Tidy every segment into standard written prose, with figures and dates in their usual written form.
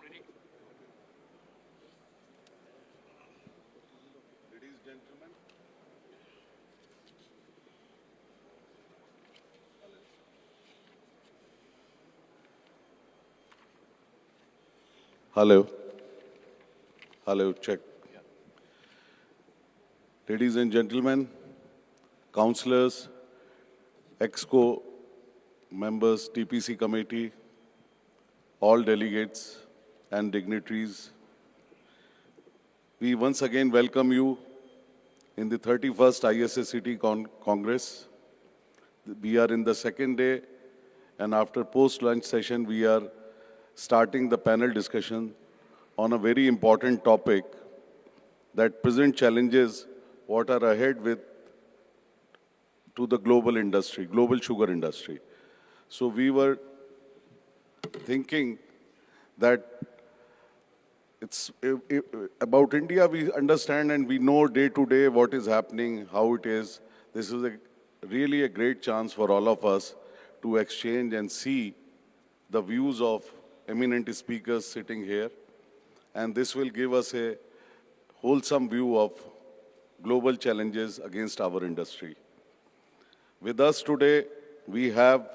Ladies and gentlemen, hello, hello, check. Ladies and gentlemen, councillors, EXCO members, TPC committee, all delegates and dignitaries, we once again welcome you in the 31st ISSCT Congress. We are in the second day, and after post-lunch session, we are starting the panel discussion on a very important topic that present challenges what are ahead with to the global industry, global sugar industry. So we were thinking that it's about India, we understand and we know day to day what is happening, how it is. This is really a great chance for all of us to exchange and see the views of eminent speakers sitting here. And this will give us a wholesome view of global challenges against our industry. With us today, we have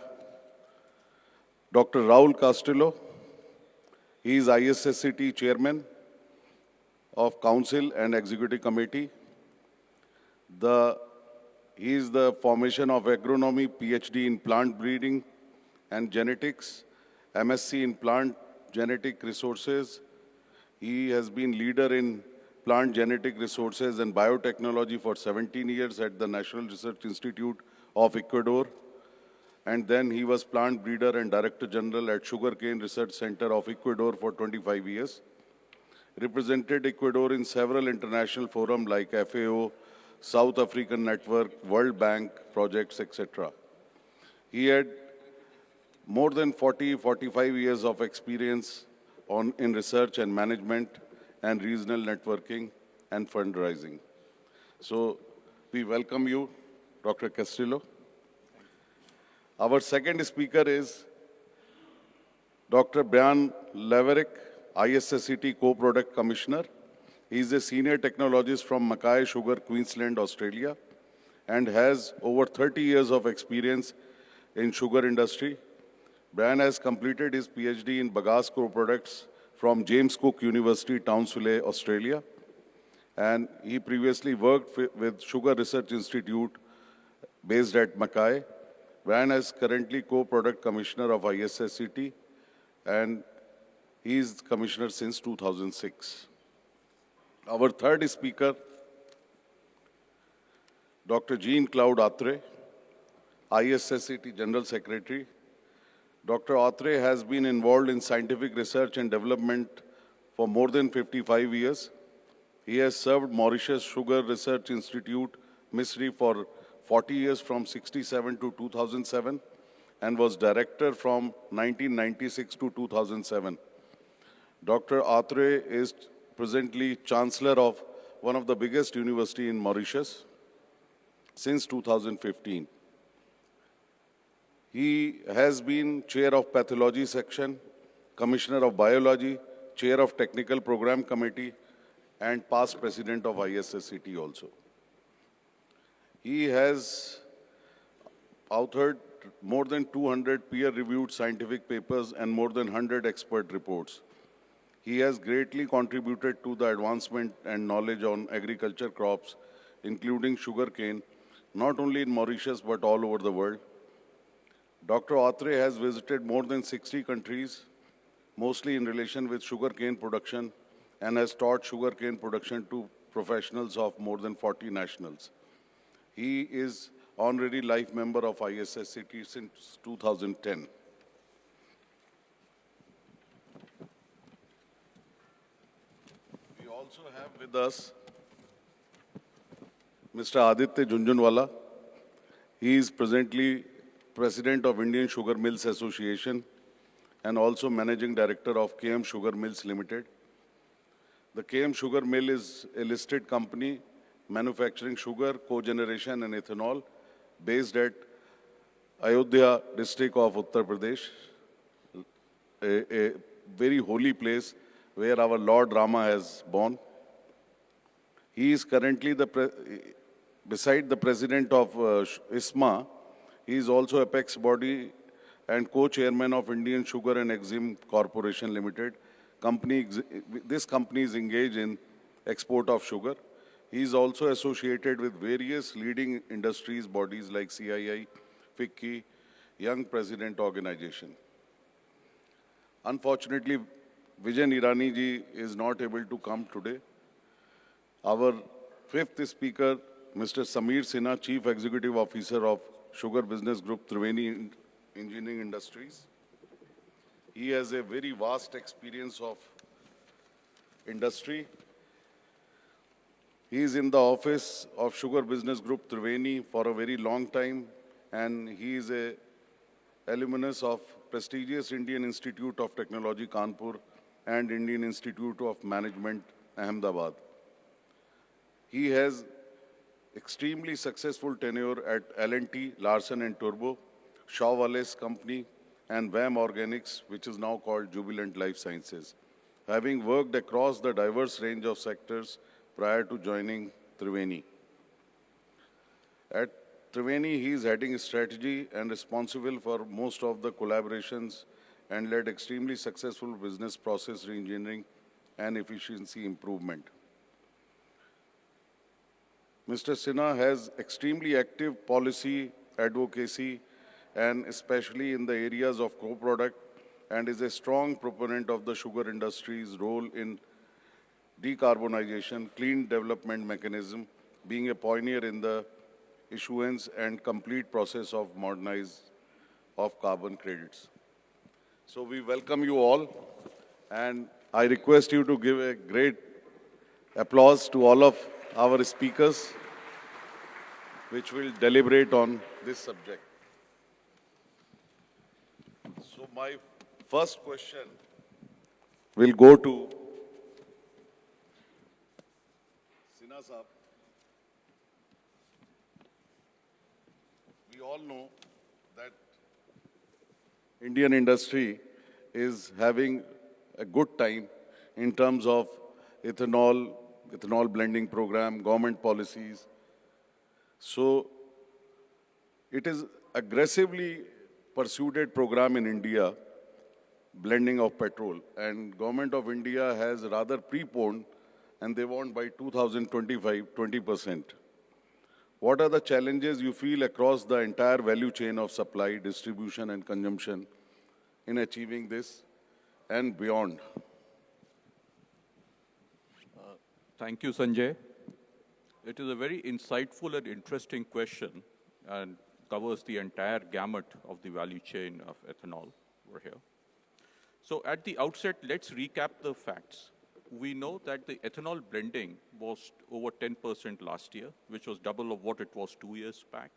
Dr. Raul Castillo. He is ISSCT Chairman of Council and Executive Committee. He is the formation of agronomy, PhD in plant breeding and genetics, MSc in plant genetic resources. He has been leader in plant genetic resources and biotechnology for 17 years at the National Research Institute of Ecuador. And then he was plant breeder and Director General at Sugarcane Research Center of Ecuador for 25 years. Represented Ecuador in several international forums like FAO, South African Network, World Bank projects, etc. He had more than 45 years of experience in research and management and regional networking and fundraising. So we welcome you, Dr. Castillo. Our second speaker is Dr. Brian Laverick, ISSCT Co-Product Commissioner. He is a senior technologist from Mackay Sugar, Queensland, Australia, and has over 30 years of experience in sugar industry. Brian has completed his PhD in bagasse co-products from James Cook University, Townsville, Australia. And he previously worked with Sugar Research Institute based at Mackay. Brian is currently co-product commissioner of ISSCT, and he is commissioner since 2006. Our third speaker, Dr. Jean-Claude Atre, ISSCT General Secretary. Dr. Atre has been involved in scientific research and development for more than 55 years. He has served Mauritius Sugar Research Institute, MISRI, for 40 years from 67 to 2007 and was director from 1996 to 2007. Dr. Atre is presently chancellor of one of the biggest universities in Mauritius since 2015. He has been chair of pathology section, commissioner of biology, chair of technical program committee, and past president of ISSCT also. He has authored more than 200 peer-reviewed scientific papers and more than 100 expert reports. He has greatly contributed to the advancement and knowledge on agriculture crops, including sugarcane, not only in Mauritius but all over the world. Dr. Atre has visited more than 60 countries, mostly in relation with sugarcane production, and has taught sugarcane production to professionals of more than 40 nationals. He is honorary life member of ISSCT since 2010. We also have with us Mr. Aditya Junjunwala. He is presently President of Indian Sugar Mills Association and also Managing Director of KM Sugar Mills Limited. The KM Sugar Mill is a listed company manufacturing sugar, cogeneration and ethanol based at Ayodhya district of Uttar Pradesh, a very holy place where our Lord Rama has born. He is currently beside the president of ISMA, he is also apex body and co-chairman of Indian Sugar and Enzyme Corporation Limited. This company is engaged in export of sugar. He is also associated with various leading industries bodies like CII, HICC, Young President Organization. Unfortunately, Vijayan Irani ji is not able to come today. Our fifth speaker, Mr. Sameer Sinha, Chief Executive Officer of Sugar Business Group, Triveni Engineering Industries. He has a very vast experience of industry. He is in the office of Sugar Business Group, Triveni for a very long time, and he is a alumnus of prestigious Indian Institute of Technology, Kanpur, and Indian Institute of Management, Ahmedabad. He has extremely successful tenure at L&T, Larsen & Toubro, Shaw Wallace Company, and VAM Organics, which is now called Jubilant Life Sciences, having worked across the diverse range of sectors prior to joining Triveni. At Triveni, he is heading strategy and responsible for most of the collaborations and led extremely successful business process reengineering and efficiency improvement. Mr. Sinha has extremely active policy advocacy and especially in the areas of co-product and is a strong proponent of the sugar industry's role in decarbonization, clean development mechanism, being a pioneer in the issuance and complete process of modernize of carbon credits. So we welcome you all, and I request you to give a great applause to all of our speakers, which will deliberate on this subject. So my first question will go to Sinha Saab. We all know that Indian industry is having a good time in terms of ethanol blending program, government policies. So it is aggressively pursued program in India, blending of petrol. And Government of India has rather preponed, and they want by 2025, 20%. What are the challenges you feel across the entire value chain of supply, distribution, and consumption in achieving this and beyond? Thank you, Sanjay. It is a very insightful and interesting question and covers the entire gamut of the value chain of ethanol over here. So at the outset, let's recap the facts. We know that the ethanol blending was over 10% last year, which was double of what it was 2 years back,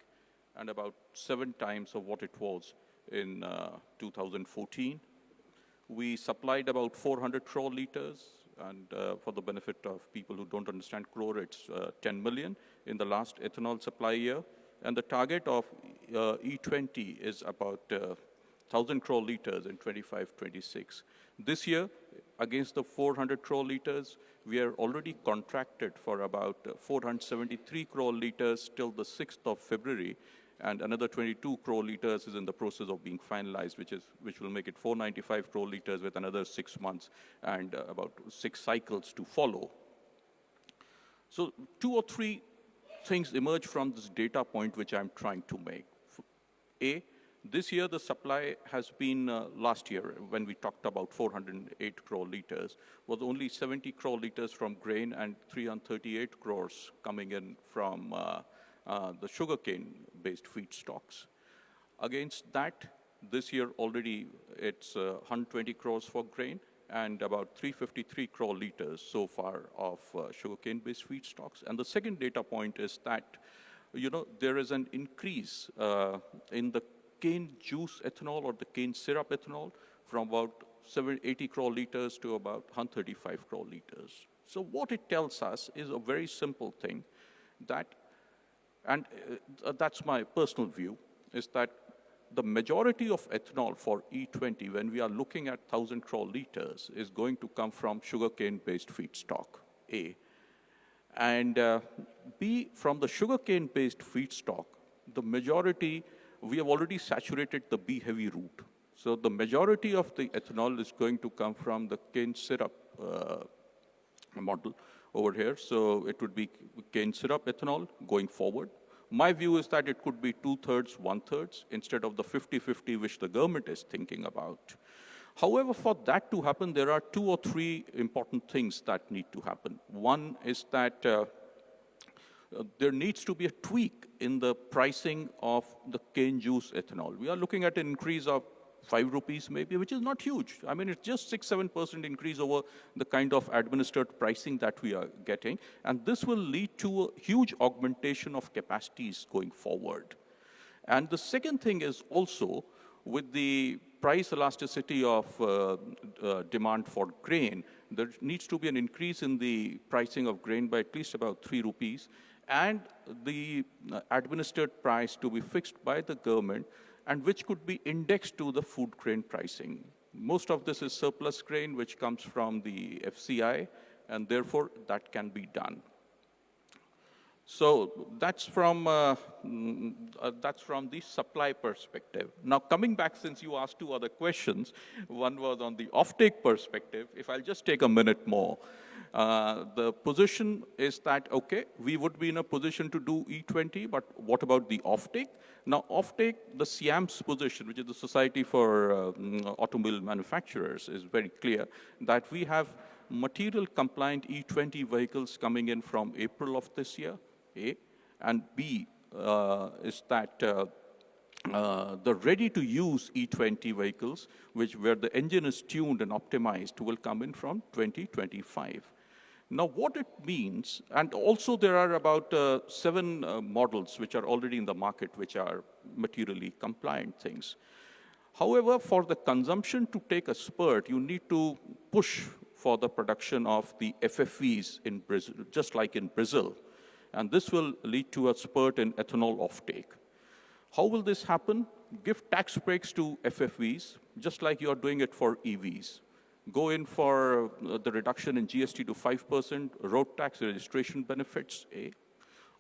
and about 7 times of what it was in 2014. We supplied about 400 crore liters, and for the benefit of people who don't understand crore, it's 10 million in the last ethanol supply year. And the target of E20 is about 1,000 crore liters in 25-26. This year, against the 400 crore liters, we are already contracted for about 473 crore liters till the 6th of February, and another 22 crore liters is in the process of being finalized, which will make it 495 crore liters with another 6 months and about 6 cycles to follow. So 2 or 3 things emerge from this data point which I'm trying to make. A, this year the supply has been, last year when we talked about 408 crore liters, was only 70 crore liters from grain and 338 crores coming in from the sugarcane-based feedstocks. Against that, this year already it's 120 crores for grain and about 353 crore liters so far of sugarcane-based feedstocks. And the second data point is that, there is an increase in the cane juice ethanol or the cane syrup ethanol from about 80 crore liters to about 135 crore liters. So what it tells us is a very simple thing that, and that's my personal view, is that the majority of ethanol for E20, when we are looking at 1,000 crore liters, is going to come from sugarcane-based feedstock, A. And B, from the sugarcane-based feedstock, the majority, we have already saturated the B-heavy route. So the majority of the ethanol is going to come from the cane syrup model over here. So it would be cane syrup ethanol going forward. My view is that it could be 2/3, 1/3, instead of the 50-50 which the government is thinking about. However, for that to happen, there are 2 or 3 important things that need to happen. One is that there needs to be a tweak in the pricing of the cane juice ethanol. We are looking at an increase of 5 rupees maybe, which is not huge. I mean, it's just 6-7% increase over the kind of administered pricing that we are getting. And this will lead to a huge augmentation of capacities going forward. And the second thing is also, with the price elasticity of demand for grain, there needs to be an increase in the pricing of grain by at least about 3 rupees, and the administered price to be fixed by the government, and which could be indexed to the food grain pricing. Most of this is surplus grain, which comes from the FCI, and therefore that can be done. So that's from the supply perspective. Now, coming back, since you asked 2 other questions, one was on the offtake perspective. If I'll just take a minute more. The position is that, okay, we would be in a position to do E20, but what about the offtake? Now, offtake, the SIAM's position, which is the Society for Automobile Manufacturers, is very clear that we have material compliant E20 vehicles coming in from April of this year, A, and B is that the ready-to-use E20 vehicles, where the engine is tuned and optimized, will come in from 2025. Now, what it means, and also there are about 7 models which are already in the market, which are materially compliant things. However, for the consumption to take a spurt, you need to push for the production of the FFVs in Brazil, just like in Brazil. And this will lead to a spurt in ethanol offtake. How will this happen? Give tax breaks to FFVs, just like you are doing it for EVs. Go in for the reduction in GST to 5%, road tax registration benefits, A.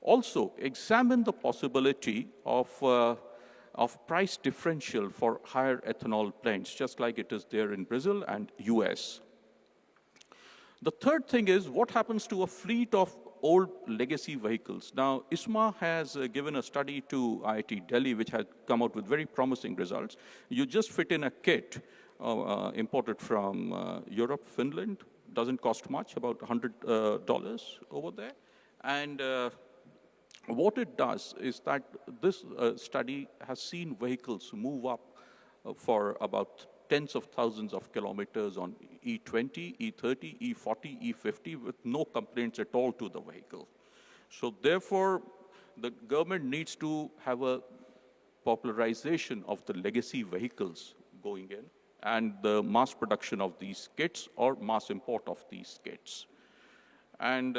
Also, examine the possibility of price differential for higher ethanol blends, just like it is there in Brazil and US. The third thing is, what happens to a fleet of old legacy vehicles? Now, ISMA has given a study to IIT Delhi, which has come out with very promising results. You just fit in a kit imported from Europe, Finland. Doesn't cost much, about $100 over there. And what it does is that this study has seen vehicles move up for about tens of thousands of kilometers on E20, E30, E40, E50 with no complaints at all to the vehicle. So therefore, the government needs to have a popularization of the legacy vehicles going in, and the mass production of these kits or mass import of these kits. And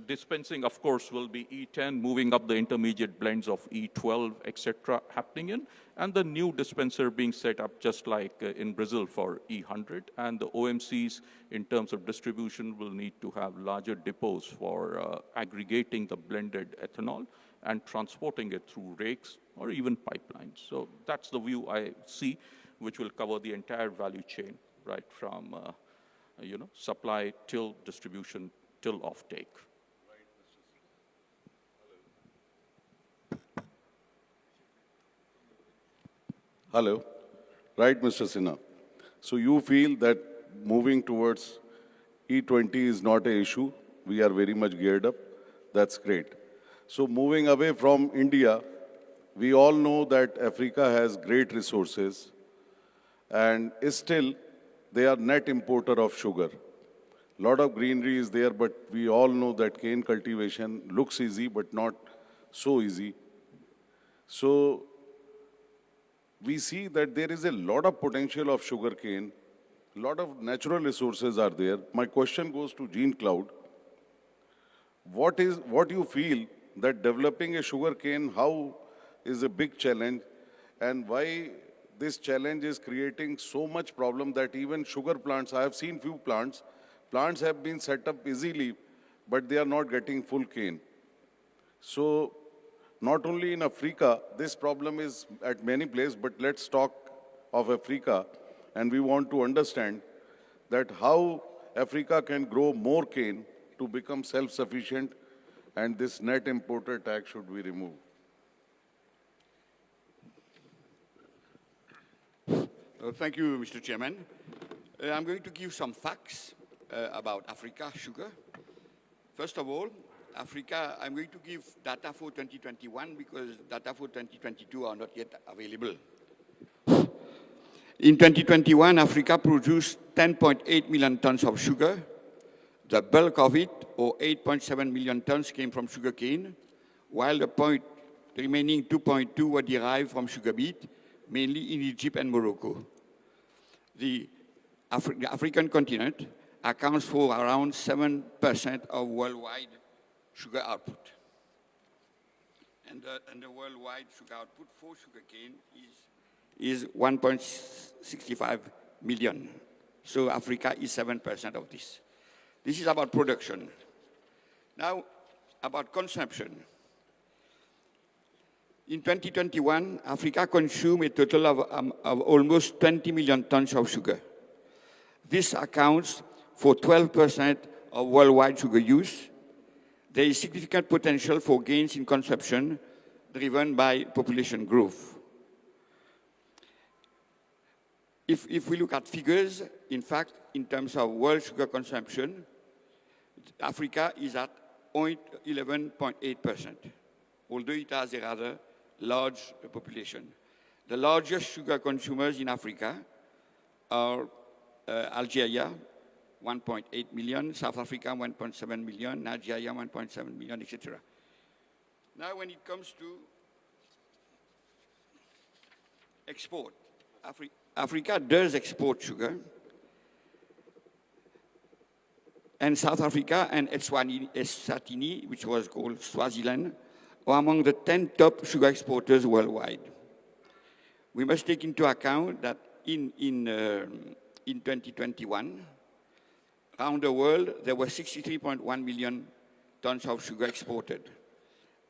dispensing, of course, will be E10, moving up the intermediate blends of E12, etc., happening in, and the new dispenser being set up just like in Brazil for E100. And the OMCs, in terms of distribution, will need to have larger depots for aggregating the blended ethanol and transporting it through rakes or even pipelines. So that's the view I see, which will cover the entire value chain, right from supply till distribution till offtake. Hello. Right, Mr. Sinha. So you feel that moving towards E20 is not an issue. We are very much geared up. That's great. So moving away from India, we all know that Africa has great resources and still they are net importer of sugar. Lot of greenery is there, but we all know that cane cultivation looks easy, but not so easy. So we see that there is a lot of potential of sugar cane. A lot of natural resources are there. My question goes to Gene Cloud. What do you feel that developing a sugar cane, how is a big challenge? and why this challenge is creating so much problem that even sugar plants, I have seen few plants have been set up easily, but they are not getting full cane. So not only in Africa, this problem is at many places, but let's talk of Africa, and we want to understand that how Africa can grow more cane to become self-sufficient, and this net importer tax should be removed. Thank you, Mr. Chairman. I'm going to give some facts about Africa sugar. First of all, Africa, I'm going to give data for 2021 because data for 2022 are not yet available. In 2021, Africa produced 10.8 million tons of sugar. The bulk of it, or 8.7 million tons, came from sugarcane, while the remaining 2.2 were derived from sugar beet, mainly in Egypt and Morocco. The African continent accounts for around 7% of worldwide sugar output. And the worldwide sugar output for sugarcane is 1.65 million. So Africa is 7% of this. This is about production. Now, about consumption. In 2021, Africa consumed a total of almost 20 million tons of sugar. This accounts for 12% of worldwide sugar use. There is significant potential for gains in consumption driven by population growth. If we look at figures, in fact, in terms of world sugar consumption, Africa is at 11.8%, although it has a rather large population. The largest sugar consumers in Africa are Algeria, 1.8 million, South Africa, 1.7 million, Nigeria, 1.7 million, etc. Now, when it comes to export, Africa does export sugar, and South Africa and Eswatini, which was called Swaziland, are among the 10 top sugar exporters worldwide. We must take into account that in 2021, around the world, there were 63.1 million tons of sugar exported,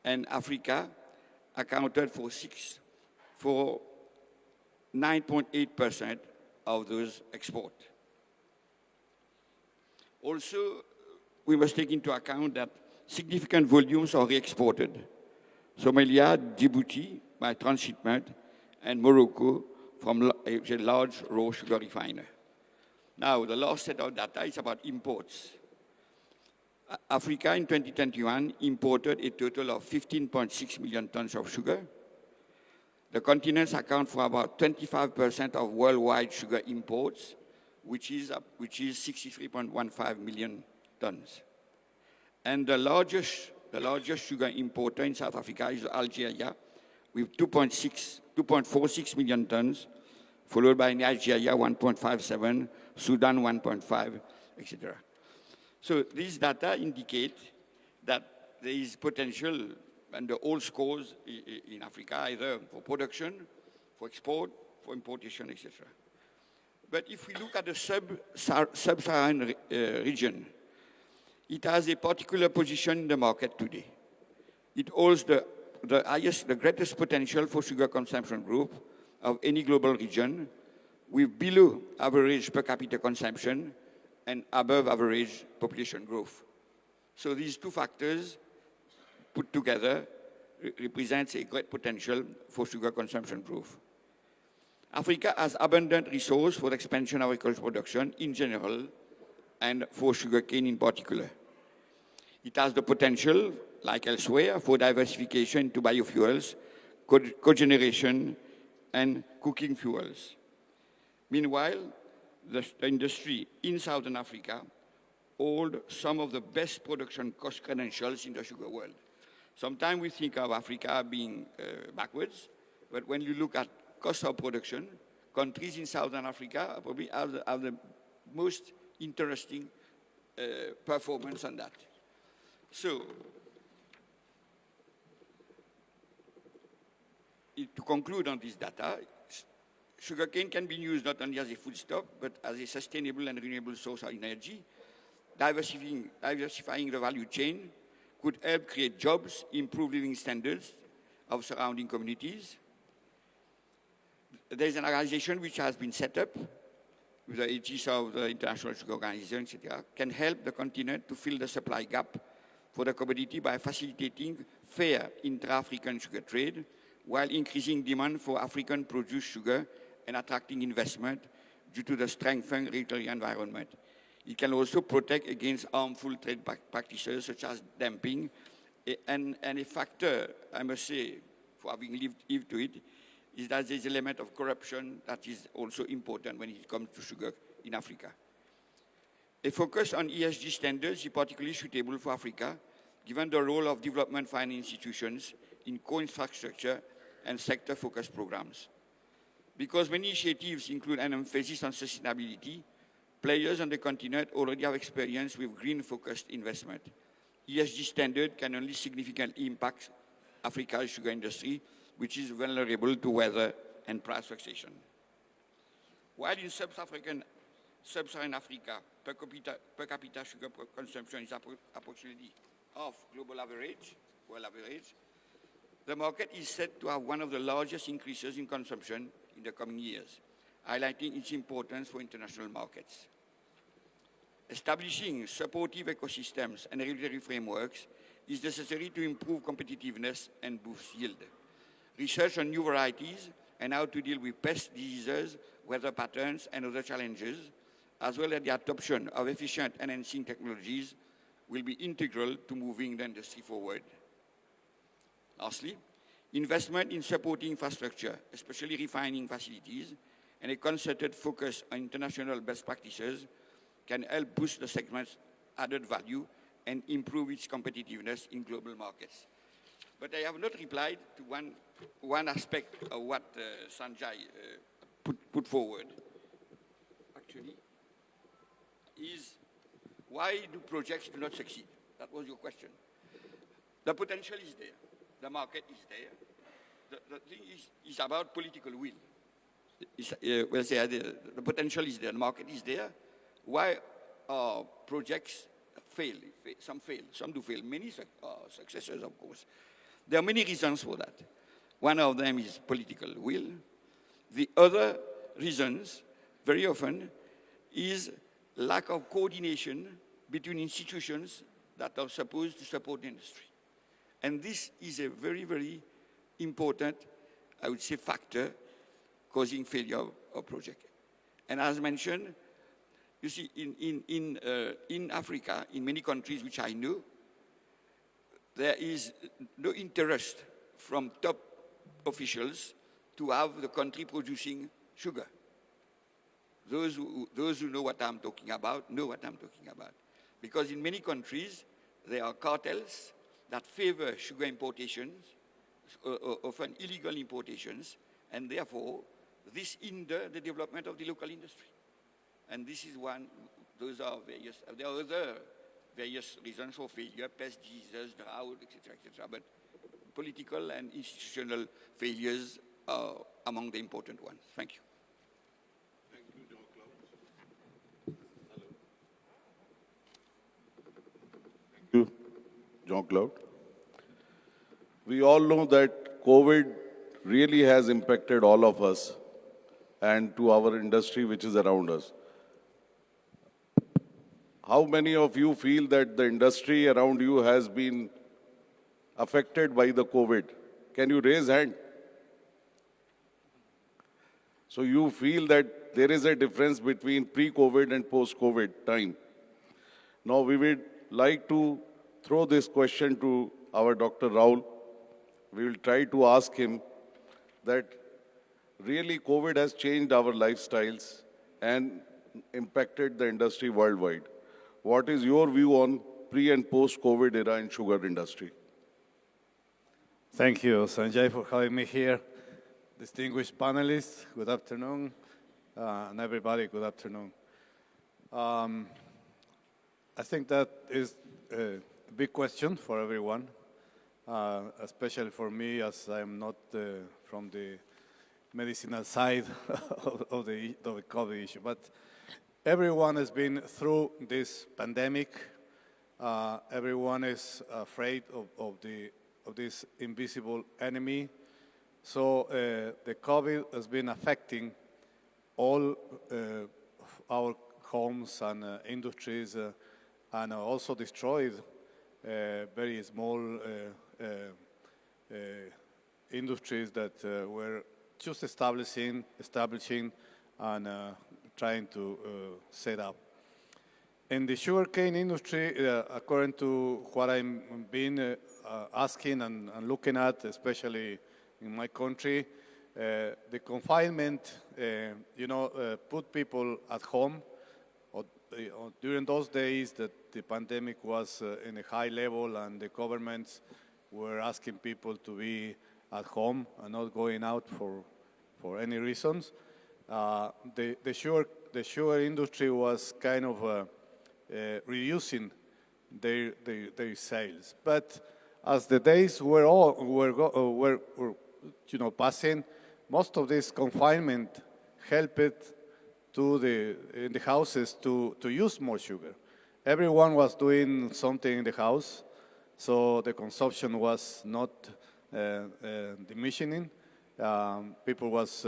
and Africa accounted for 9.8% of those exports. Also, we must take into account that significant volumes are re-exported. Somalia, Djibouti by transshipment, and Morocco from a large raw sugar refiner. Now, the last set of data is about imports. Africa in 2021 imported a total of 15.6 million tons of sugar. The continents account for about 25% of worldwide sugar imports, which is 63.15 million tons. And the largest sugar importer in South Africa is Algeria, with 2.46 million tons, followed by Nigeria, 1.57, Sudan, 1.5, etc. So these data indicate that there is potential under all scores in Africa, either for production, for export, for importation, etc. But if we look at the sub-Saharan region, it has a particular position in the market today. It holds the greatest potential for sugar consumption growth of any global region, with below average per capita consumption and above average population growth. So these two factors put together represents a great potential for sugar consumption growth. Africa has abundant resource for the expansion of agricultural production in general and for sugarcane in particular. It has the potential, like elsewhere, for diversification into biofuels, cogeneration, and cooking fuels. Meanwhile, the industry in Southern Africa hold some of the best production cost credentials in the sugar world. Sometimes we think of Africa being backwards, but when you look at cost of production, countries in Southern Africa probably have the most interesting performance on that. So, to conclude on this data, sugarcane can be used not only as a foodstuff, but as a sustainable and renewable source of energy. Diversifying the value chain could help create jobs, improve living standards of surrounding communities. There is an organization which has been set up with the aegis of the International Sugar Organization, etc., can help the continent to fill the supply gap for the commodity by facilitating fair intra-African sugar trade while increasing demand for African-produced sugar and attracting investment due to the strengthened regulatory environment. It can also protect against harmful trade practices such as dumping, and a factor, I must say, for having lived to it, is that there's an element of corruption that is also important when it comes to sugar in Africa. A focus on ESG standards is particularly suitable for Africa, given the role of development finance institutions in co-infrastructure and sector-focused programs. Because many initiatives include an emphasis on sustainability, players on the continent already have experience with green-focused investment. ESG standard can only significantly impact Africa's sugar industry, which is vulnerable to weather and price fluctuation. While in sub-Saharan Africa, per capita sugar consumption is approximately half global average, world average, the market is set to have one of the largest increases in consumption in the coming years, highlighting its importance for international markets. Establishing supportive ecosystems and regulatory frameworks is necessary to improve competitiveness and boost yield. Research on new varieties and how to deal with pest diseases, weather patterns, and other challenges, as well as the adoption of efficient enhancing technologies, will be integral to moving the industry forward. Lastly, investment in supporting infrastructure, especially refining facilities, and a concerted focus on international best practices can help boost the segment's added value and improve its competitiveness in global markets. But I have not replied to one aspect of what Sanjay put forward. Actually, is why do projects do not succeed? That was your question. The potential is there. The market is there. The thing is about political will. The potential is there. The market is there. Why projects fail? Some fail. Some do fail. Many successes, of course. There are many reasons for that. One of them is political will. The other reasons, very often, is lack of coordination between institutions that are supposed to support the industry. And this is a very, very important, I would say, factor causing failure of project. And as mentioned, you see, in Africa, in many countries which I know, there is no interest from top officials to have the country producing sugar. Those who know what I'm talking about know what I'm talking about. Because in many countries, there are cartels that favor sugar importations, often illegal importations, and therefore, this hinders the development of the local industry. And this is one, those are various, there are other various reasons for failure, pest diseases, drought, etc., but political and institutional failures are among the important ones. Thank you. Thank you, Jean-Claude. Thank you, Jean-Claude. We all know that COVID really has impacted all of us and to our industry which is around us. How many of you feel that the industry around you has been affected by the COVID? Can you raise hand? So you feel that there is a difference between pre-COVID and post-COVID time. Now we would like to throw this question to our Dr. Raul. We will try to ask him that really COVID has changed our lifestyles and impacted the industry worldwide. What is your view on pre- and post-COVID era in sugar industry? Thank you, Sanjay, for having me here. Distinguished panelists, good afternoon, and everybody, good afternoon. I think that is a big question for everyone, especially for me, as I'm not from the medicinal side of the COVID issue. But everyone has been through this pandemic. Everyone is afraid of this invisible enemy. So the COVID has been affecting all our homes and industries, and also destroyed very small industries that were just establishing and trying to set up. In the sugarcane industry, according to what I'm been asking and looking at, especially in my country, the confinement, put people at home. During those days that the pandemic was in a high level and the governments were asking people to be at home and not going out for any reasons, the sugar industry was kind of reducing their sales. But as the days were passing, most of this confinement helped in the houses to use more sugar. Everyone was doing something in the house, so the consumption was not diminishing. People was,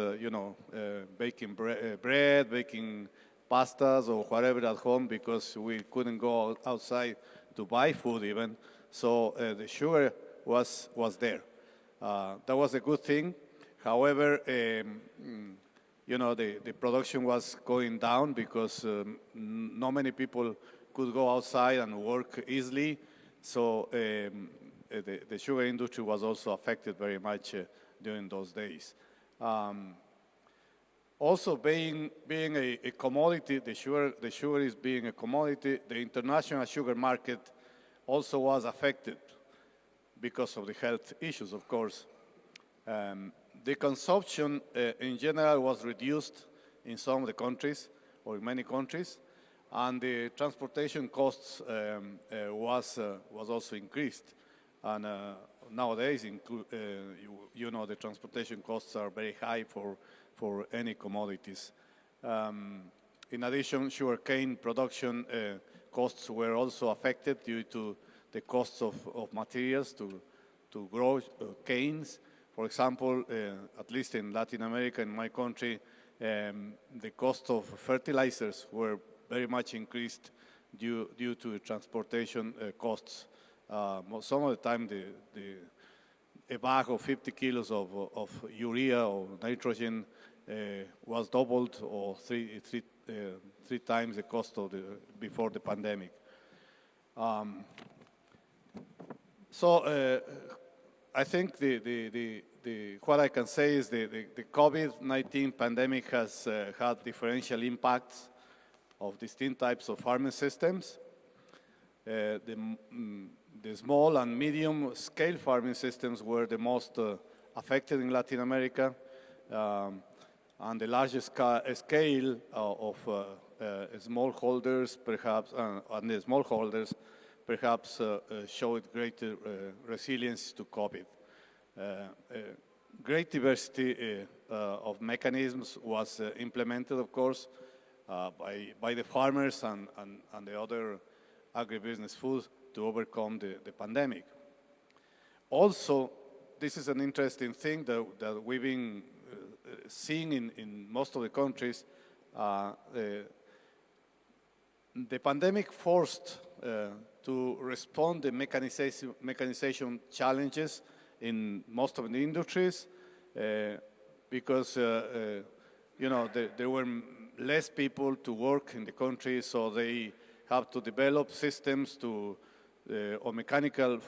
baking bread, baking pastas or whatever at home because we couldn't go outside to buy food even. So the sugar was there. That was a good thing. However, the production was going down because not many people could go outside and work easily. So the sugar industry was also affected very much during those days. Also, being a commodity, the sugar is being a commodity, the international sugar market also was affected because of the health issues, of course. The consumption in general was reduced in some of the countries, or in many countries, and the transportation costs was also increased. And nowadays, the transportation costs are very high for any commodities. In addition, sugarcane production costs were also affected due to the costs of materials to grow canes. For example, at least in Latin America, in my country, the cost of fertilizers were very much increased due to transportation costs. Some of the time, a bag of 50 kilos of urea or nitrogen was doubled or three times the cost of before the pandemic. I think what I can say is the COVID-19 pandemic has had differential impacts of distinct types of farming systems. The small and medium scale farming systems were the most affected in Latin America, and the largest scale of smallholders perhaps, and the smallholders perhaps showed greater resilience to COVID. Great diversity of mechanisms was implemented, of course, by the farmers and the other agribusiness foods to overcome the pandemic. Also, this is an interesting thing that we've been seeing in most of the countries. The pandemic forced to respond to mechanization challenges in most of the industries because there were less people to work in the country, so they have to develop systems for mechanical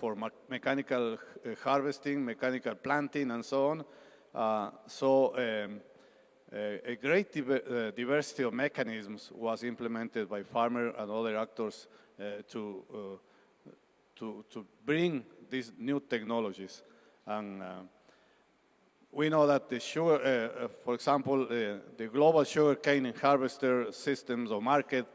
harvesting, mechanical planting, and so on. A great diversity of mechanisms was implemented by farmers and other actors to bring these new technologies. And we know that the sugar, for example, the global sugarcane harvester systems or market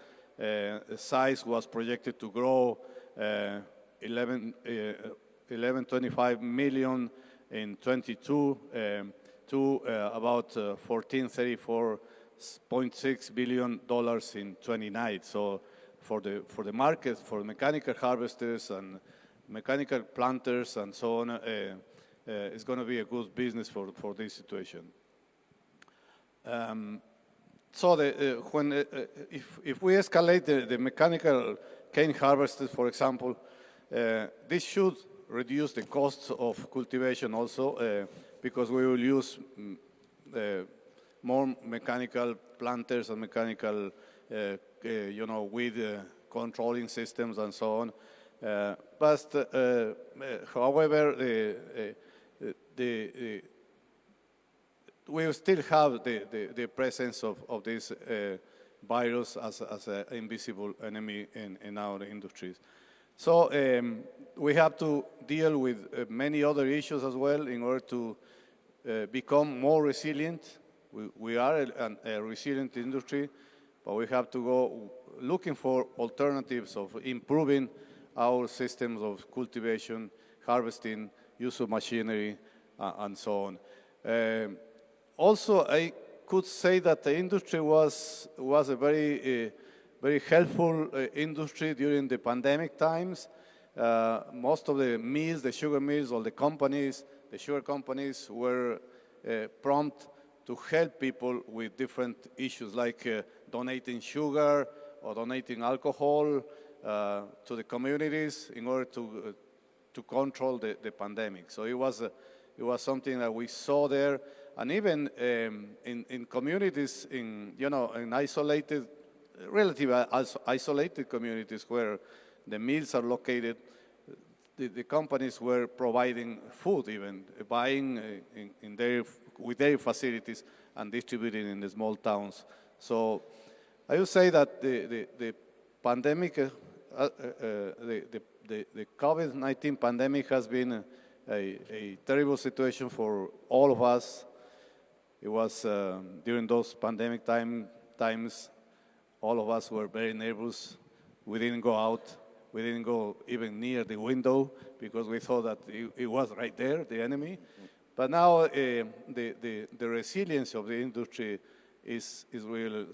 size was projected to grow 1125 million in 22, to about $1434.6 billion in 29. So for the market, for mechanical harvesters and mechanical planters and so on, it's going to be a good business for this situation. So if we escalate the mechanical cane harvesters, for example, this should reduce the cost of cultivation also because we will use more mechanical planters and mechanical, weed controlling systems and so on. However, we still have the presence of this virus as an invisible enemy in our industries. So we have to deal with many other issues as well in order to become more resilient. We are a resilient industry, but we have to go looking for alternatives of improving our systems of cultivation, harvesting, use of machinery, and so on. Also, I could say that the industry was a very helpful industry during the pandemic times. Most of the mills, the sugar mills, all the companies, the sugar companies were prompt to help people with different issues like donating sugar or donating alcohol to the communities in order to control the pandemic. So it was something that we saw there, and even in communities in isolated, relatively isolated communities where the mills are located, the companies were providing food, even buying with their facilities and distributing in the small towns. So I would say that the pandemic, the COVID-19 pandemic has been a terrible situation for all of us. It was during those pandemic times, all of us were very nervous. We didn't go out. We didn't go even near the window because we thought that it was right there, the enemy. But now the resilience of the industry is real,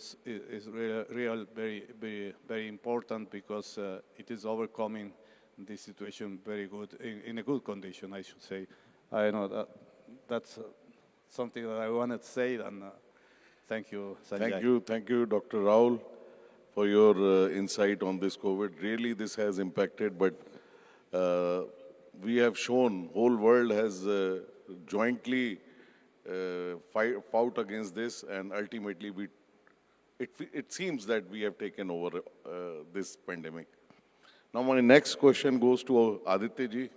very important because it is overcoming this situation very good, in a good condition, I should say. I know that's something that I wanted to say, and thank you, Sanjay. Thank you, Dr. Raul, for your insight on this COVID. Really, this has impacted, but we have shown, whole world has jointly fought against this, and ultimately it seems that we have taken over this pandemic. Now my next question goes to Aditya ji.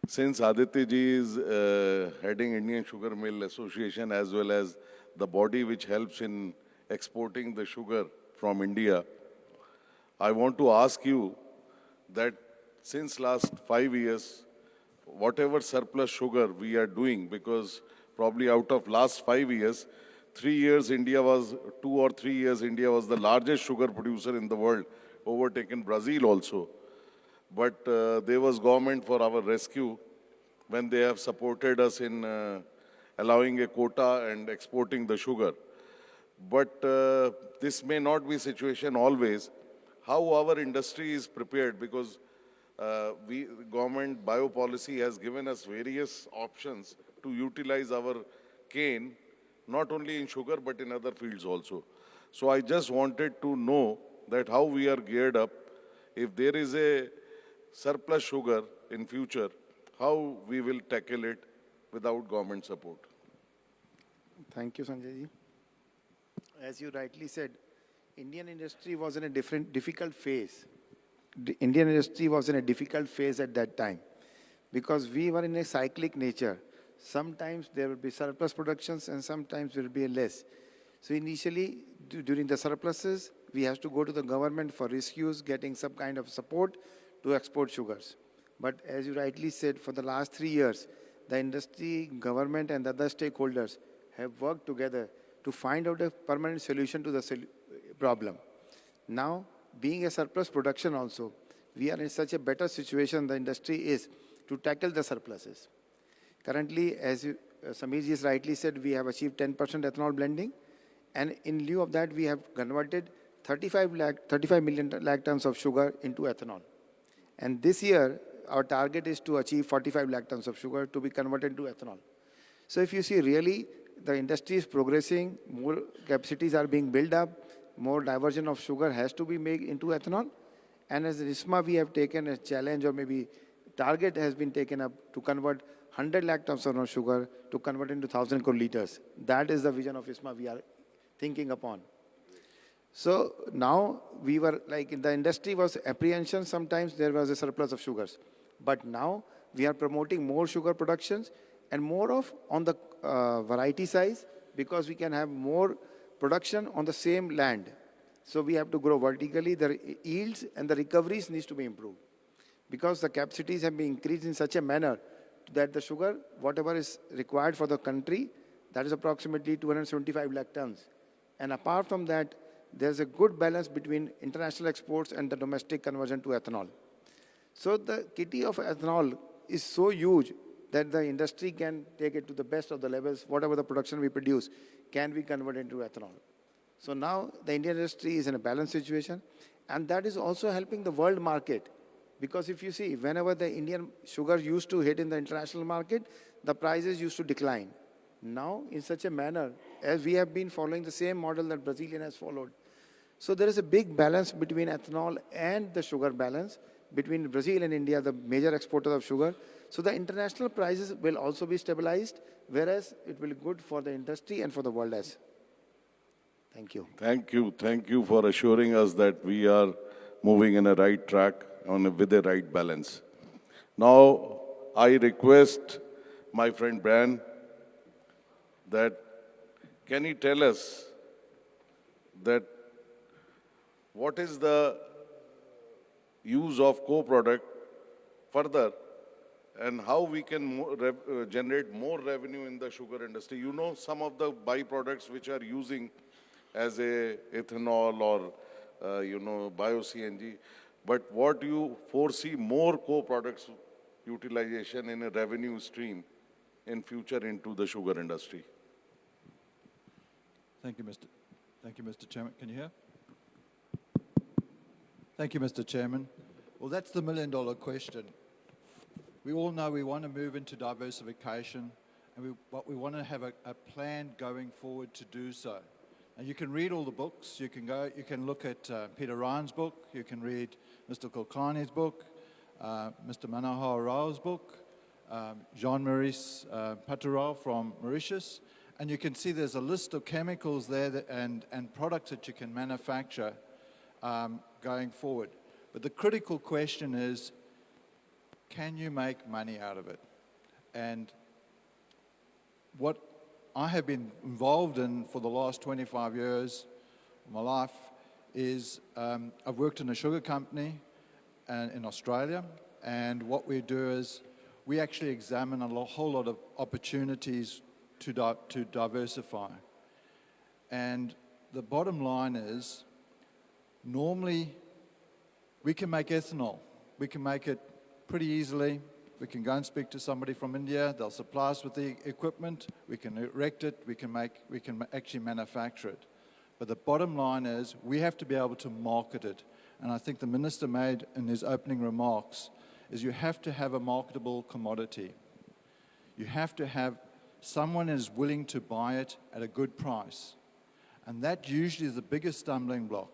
Since Aditya ji is heading Indian Sugar Mill Association as well as the body which helps in exporting the sugar from India, I want to ask you that since last 5 years, whatever surplus sugar we are doing, because probably out of last 5 years, 2 or 3 years, India was the largest sugar producer in the world, overtaken Brazil also. But there was government for our rescue when they have supported us in allowing a quota and exporting the sugar. But this may not be situation always. How our industry is prepared, because government biopolicy has given us various options to utilize our cane, not only in sugar but in other fields also. So I just wanted to know that how we are geared up, if there is a surplus sugar in future, how we will tackle it without government support. Thank you, Sanjay ji. As you rightly said, Indian industry was in a difficult phase. The Indian industry was in a difficult phase at that time because we were in a cyclic nature. Sometimes there will be surplus productions and sometimes there will be less. So initially, during the surpluses, we have to go to the government for rescues, getting some kind of support to export sugars. But as you rightly said, for the last 3 years, the industry, government and the other stakeholders have worked together to find out a permanent solution to the problem. Now, being a surplus production also, we are in such a better situation the industry is to tackle the surpluses. Currently, as Sameer ji has rightly said, we have achieved 10% ethanol blending. And in lieu of that, we have converted 35 million lakh tons of sugar into ethanol. And this year, our target is to achieve 45 lakh tons of sugar to be converted into ethanol. So if you see, really, the industry is progressing, more capacities are being built up, more diversion of sugar has to be made into ethanol. And as ISMA, we have taken a challenge, or maybe target has been taken up to convert 100 lakh tons of sugar to convert into 1,000 crore liters. That is the vision of ISMA we are thinking upon. So now we were like, in the industry was apprehension, sometimes there was a surplus of sugars. But now we are promoting more sugar productions and more of on the variety size, because we can have more production on the same land. So we have to grow vertically, the yields and the recoveries needs to be improved. Because the capacities have been increased in such a manner that the sugar, whatever is required for the country, that is approximately 275 lakh tons. And apart from that, there's a good balance between international exports and the domestic conversion to ethanol. So the kitty of ethanol is so huge that the industry can take it to the best of the levels. Whatever the production we produce can be converted into ethanol. So now the Indian industry is in a balanced situation, and that is also helping the world market. Because if you see, whenever the Indian sugar used to hit in the international market, the prices used to decline. Now, in such a manner, as we have been following the same model that Brazilian has followed. So there is a big balance between ethanol and the sugar balance between Brazil and India, the major exporters of sugar. So the international prices will also be stabilized, whereas it will be good for the industry and for the world as. Thank you. Thank you. Thank you for assuring us that we are moving in a right track with the right balance. Now, I request my friend Brian that can he tell us that what is the use of co-product further and how we can generate more revenue in the sugar industry. You know some of the byproducts which are using as a ethanol or, bio-CNG. But what do you foresee more co-products utilization in a revenue stream in future into the sugar industry? Thank you, Mr. Chairman. Can you hear? Thank you, Mr. Chairman. Well, that's the million-dollar question. We all know we want to move into diversification, and we want to have a plan going forward to do so. And you can read all the books. You can look at Peter Ryan's book. You can read Mr. Kulkarni's book, Mr. Manohar Rao's book, Jean-Maurice Paturel from Mauritius. And you can see there's a list of chemicals there and products that you can manufacture going forward. But the critical question is, can you make money out of it? And what I have been involved in for the last 25 years of my life is I've worked in a sugar company in Australia, and what we do is we actually examine a whole lot of opportunities to diversify. And the bottom line is, normally we can make ethanol. We can make it pretty easily. We can go and speak to somebody from India. They'll supply us with the equipment. We can erect it. We can actually manufacture it. But the bottom line is we have to be able to market it. And I think the minister made in his opening remarks is you have to have a marketable commodity. You have to have someone is willing to buy it at a good price. And that usually is the biggest stumbling block.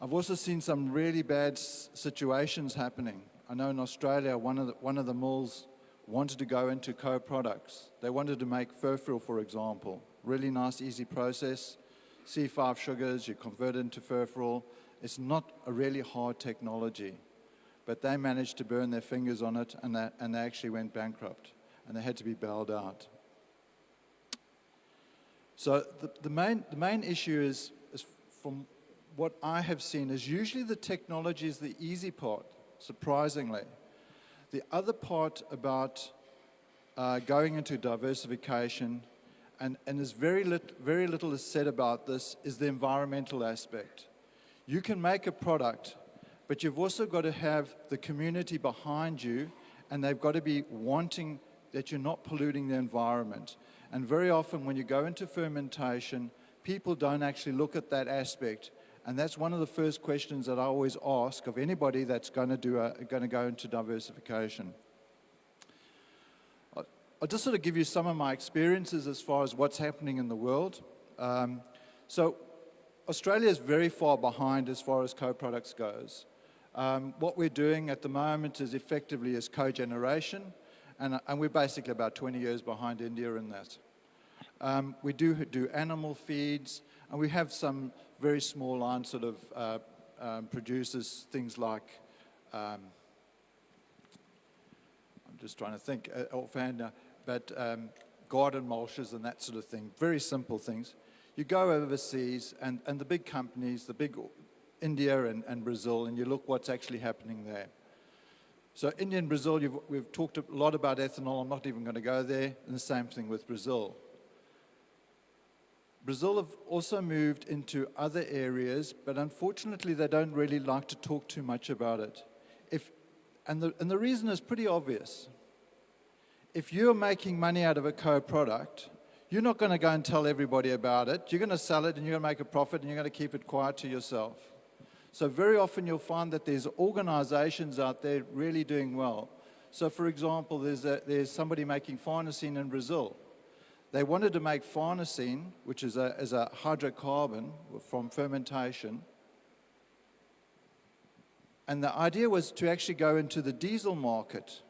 I've also seen some really bad situations happening. I know in Australia, one of the mills wanted to go into co-products. They wanted to make furfural, for example. Really nice, easy process. C5 sugars, you convert it into furfural. It's not a really hard technology. But they managed to burn their fingers on it, and they actually went bankrupt. And they had to be bailed out. So the main issue is from what I have seen is usually the technology is the easy part, surprisingly. The other part about going into diversification, and there's very little is said about this, is the environmental aspect. You can make a product, but you've also got to have the community behind you, and they've got to be wanting that you're not polluting the environment. And very often when you go into fermentation, people don't actually look at that aspect. And that's one of the first questions that I always ask of anybody that's going to go into diversification. I'll just sort of give you some of my experiences as far as what's happening in the world. So Australia is very far behind as far as co-products goes. What we're doing at the moment is effectively is cogeneration, and we're basically about 20 years behind India in that. We do animal feeds, and we have some very small line sort of producers, things like, I'm just trying to think offhand, but garden mulches and that sort of thing, very simple things. You go overseas and the big companies, the big India and Brazil, and you look what's actually happening there. So India and Brazil, we've talked a lot about ethanol. I'm not even going to go there. And the same thing with Brazil. Brazil have also moved into other areas, but unfortunately they don't really like to talk too much about it. And the reason is pretty obvious. If you're making money out of a co-product, you're not going to go and tell everybody about it. You're going to sell it and you're going to make a profit and you're going to keep it quiet to yourself. So very often you'll find that there's organizations out there really doing well. So for example, there's somebody making farnesene in Brazil. They wanted to make farnesene, which is a hydrocarbon from fermentation. And the idea was to actually go into the diesel market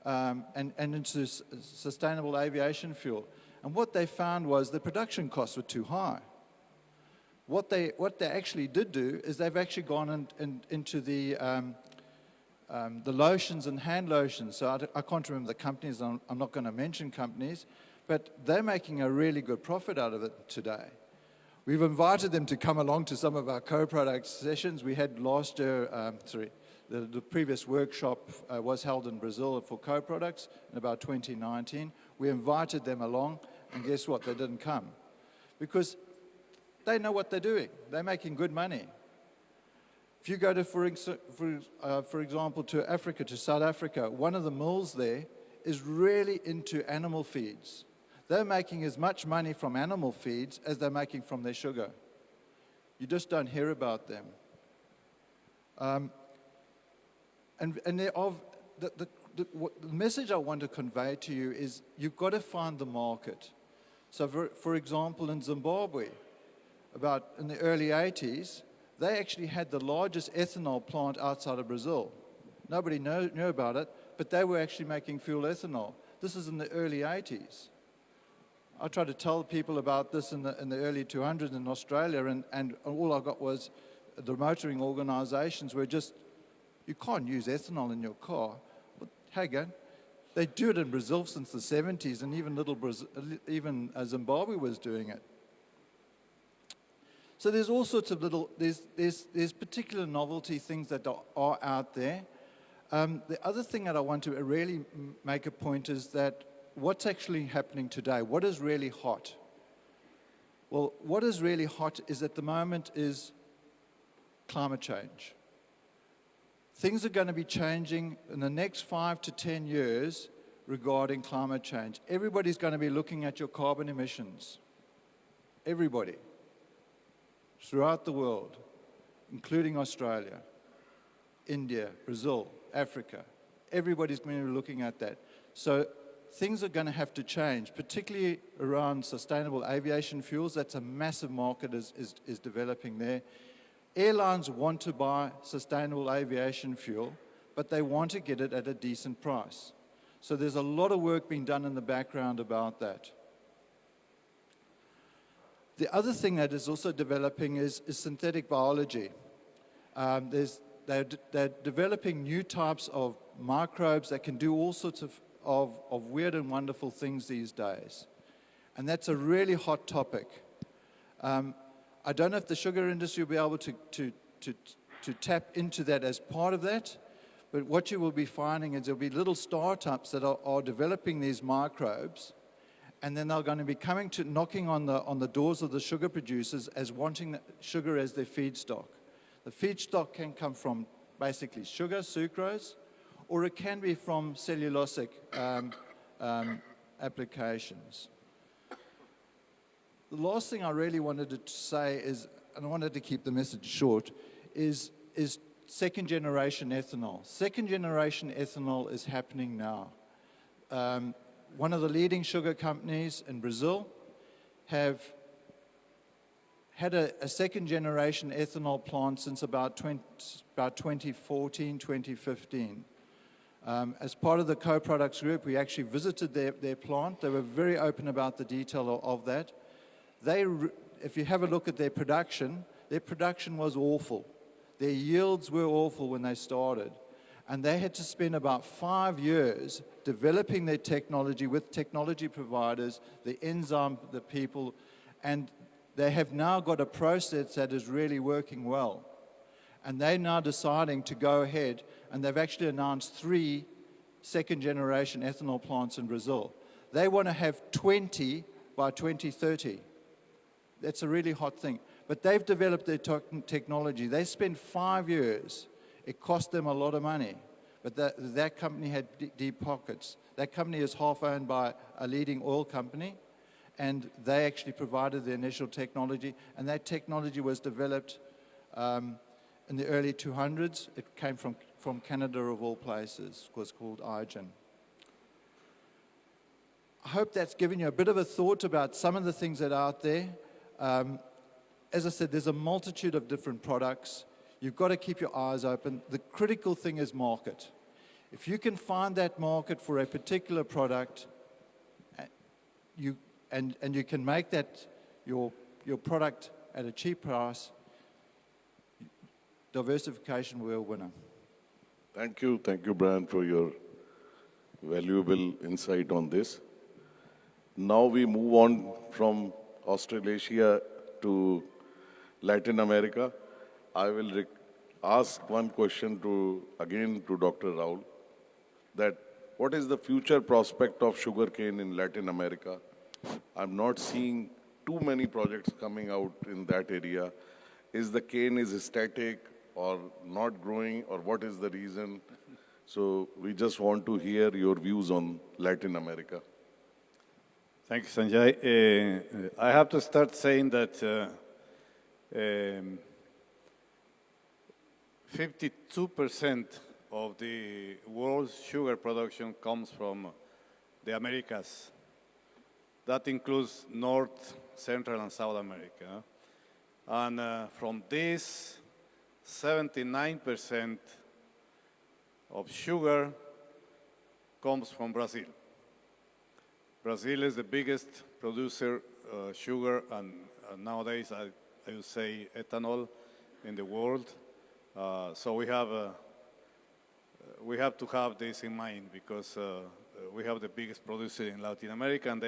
and into sustainable aviation fuel. And what they found was the production costs were too high. What they actually did do is they've actually gone into the lotions and hand lotions. So I can't remember the companies. I'm not going to mention companies, but they're making a really good profit out of it today. We've invited them to come along to some of our co-product sessions. We had last year, the previous workshop was held in Brazil for co-products in about 2019. We invited them along, and guess what? They didn't come because they know what they're doing. They're making good money. If you go to, for example, to Africa, to South Africa, one of the mills there is really into animal feeds. They're making as much money from animal feeds as they're making from their sugar. You just don't hear about them. The message I want to convey to you is you've got to find the market. So for example, in Zimbabwe, in the early 80s, they actually had the largest ethanol plant outside of Brazil. Nobody knew about it, but they were actually making fuel ethanol. This is in the early 80s. I tried to tell people about this in the early 200s in Australia, and all I got was the motoring organizations were just, you can't use ethanol in your car. But hang on, they do it in Brazil since the 70s, and even Zimbabwe was doing it. So there's all sorts of there's particular novelty things that are out there. The other thing that I want to really make a point is that what's actually happening today, what is really hot? Well, what is really hot is at the moment is climate change. Things are going to be changing in the next 5 to 10 years regarding climate change. Everybody's going to be looking at your carbon emissions. Everybody. Throughout the world, including Australia, India, Brazil, Africa. Everybody's going to be looking at that. So things are going to have to change, particularly around sustainable aviation fuels. That's a massive market is developing there. Airlines want to buy sustainable aviation fuel, but they want to get it at a decent price. So there's a lot of work being done in the background about that. The other thing that is also developing is synthetic biology. They're developing new types of microbes that can do all sorts of weird and wonderful things these days. And that's a really hot topic. I don't know if the sugar industry will be able to tap into that as part of that, but what you will be finding is there'll be little startups that are developing these microbes, and then they're going to be knocking on the doors of the sugar producers as wanting sugar as their feedstock. The feedstock can come from basically sugar, sucrose, or it can be from cellulosic applications. The last thing I really wanted to say is, and I wanted to keep the message short, is second generation ethanol. Second generation ethanol is happening now. One of the leading sugar companies in Brazil have had a second generation ethanol plant since about 2014, 2015. As part of the co-products group, we actually visited their plant. They were very open about the detail of that. If you have a look at their production was awful. Their yields were awful when they started. And they had to spend about 5 years developing their technology with technology providers, the enzyme, the people, and they have now got a process that is really working well. And they're now deciding to go ahead, and they've actually announced 3 second-generation ethanol plants in Brazil. They want to have 20 by 2030. That's a really hot thing. But they've developed their technology. They spent 5 years. It cost them a lot of money. But that company had deep pockets. That company is half owned by a leading oil company, and they actually provided the initial technology, and that technology was developed in the early 200s. It came from Canada, of all places. It was called IGEN. I hope that's given you a bit of a thought about some of the things that are out there. As I said, there's a multitude of different products. You've got to keep your eyes open. The critical thing is market. If you can find that market for a particular product, and you can make that your product at a cheap price, diversification will be a winner. Thank you, Brian, for your valuable insight on this. Now we move on from Australasia to Latin America. I will ask one question to Dr. Raul, that what is the future prospect of sugarcane in Latin America? I'm not seeing too many projects coming out in that area. Is the cane static or not growing, or what is the reason? So we just want to hear your views on Latin America. Thank you, Sanjay. I have to start saying that 52% of the world's sugar production comes from the Americas. That includes North, Central, and South America. And from this, 79% of sugar comes from Brazil. Brazil is the biggest producer of sugar and nowadays I would say ethanol in the world. So we have to have this in mind because we have the biggest producer in Latin America, and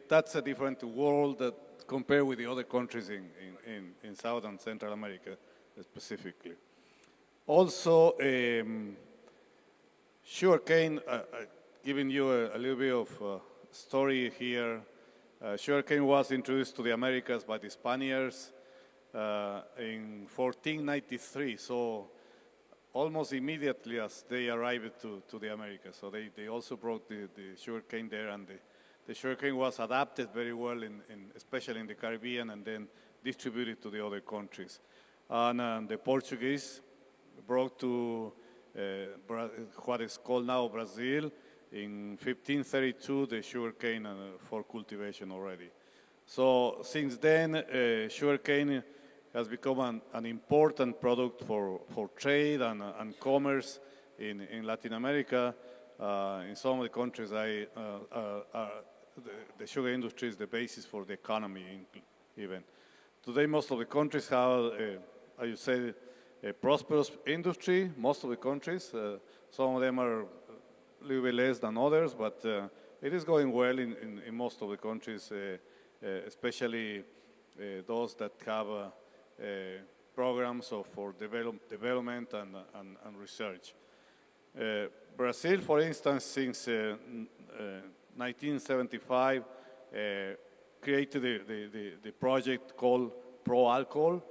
that's a different world that compared with the other countries in South and Central America specifically. Also, sugarcane. Giving you a little bit of story here. Sugarcane was introduced to the Americas by the Spaniards in 1493, so almost immediately as they arrived to the Americas. So they also brought the sugarcane there, and the sugarcane was adapted very well, especially in the Caribbean, and then distributed to the other countries. And the Portuguese brought to what is called now Brazil, in 1532, the sugarcane for cultivation already. So since then, sugarcane has become an important product for trade and commerce in Latin America. In some of the countries, the sugar industry is the basis for the economy even. Today, most of the countries have, I would say, a prosperous industry, most of the countries. Some of them are a little bit less than others, but it is going well in most of the countries, especially those that have programs for development and research. Brazil, for instance, since 1975, created the project called Pro Alcohol,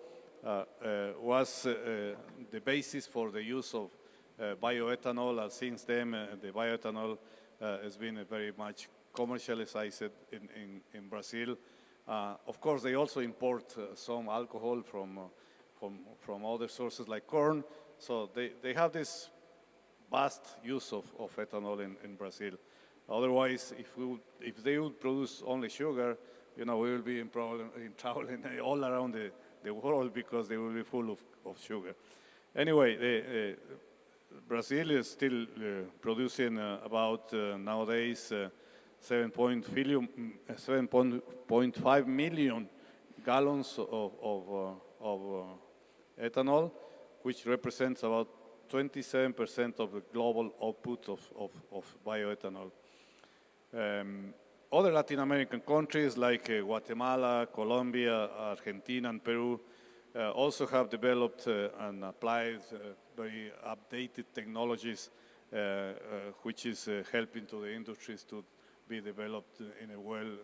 was the basis for the use of bioethanol, and since then the bioethanol has been very much commercialized in Brazil. Of course, they also import some alcohol from other sources like corn, so they have this vast use of ethanol in Brazil. Otherwise, if they would produce only sugar, we will be in trouble all around the world because they will be full of sugar. Anyway, Brazil is still producing about nowadays 7.5 million gallons of ethanol, which represents about 27% of the global output of bioethanol. Other Latin American countries like Guatemala, Colombia, Argentina, and Peru also have developed and applied very updated technologies, which is helping to the industries to be developed in a well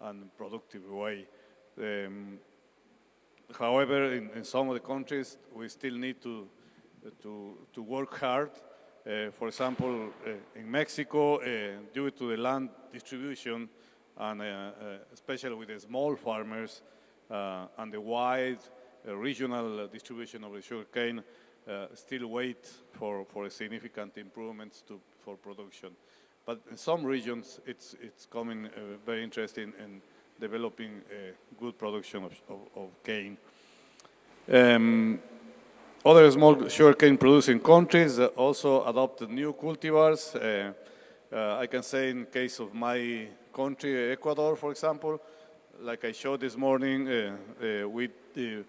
and productive way. However, in some of the countries, we still need to work hard. For example, in Mexico, due to the land distribution, and especially with the small farmers and the wide regional distribution of the sugarcane, still wait for significant improvements for production. But in some regions, it's coming very interesting in developing good production of cane. Other small sugarcane producing countries also adopted new cultivars. I can say in case of my country, Ecuador, for example, like I showed this morning, with the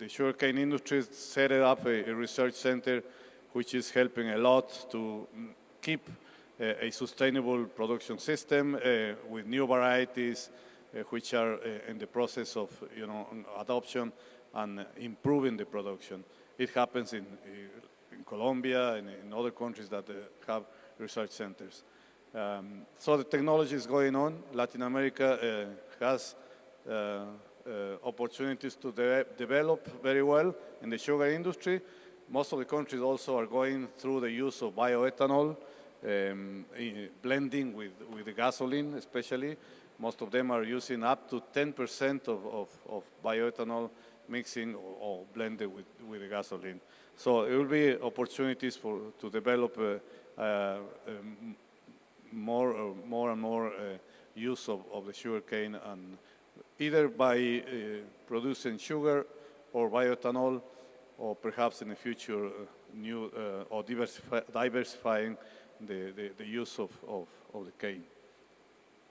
sugarcane industry set up a research center which is helping a lot to keep a sustainable production system with new varieties which are in the process of adoption and improving the production. It happens in Colombia and in other countries that have research centers. So the technology is going on. Latin America has opportunities to develop very well in the sugar industry. Most of the countries also are going through the use of bioethanol, blending with the gasoline especially. Most of them are using up to 10% of bioethanol mixing or blended with the gasoline. So it will be opportunities to develop more and more use of the sugarcane, and either by producing sugar or bioethanol, or perhaps in the future new or diversifying the use of the cane.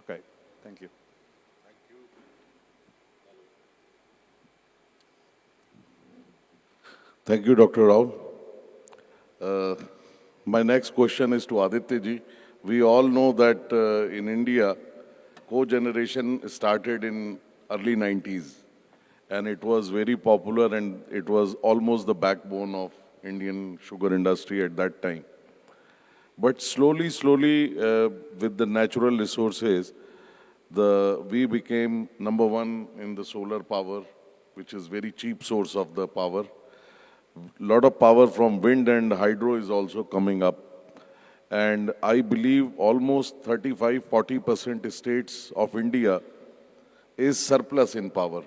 Okay, thank you. Thank you, Dr. Rao. My next question is to Aditya ji. We all know that in India, cogeneration started in early 90s, and it was very popular, and it was almost the backbone of Indian sugar industry at that time. But slowly, with the natural resources, we became number one in the solar power, which is very cheap source of the power. Lot of power from wind and hydro is also coming up. And I believe almost 35–40% states of India is surplus in power.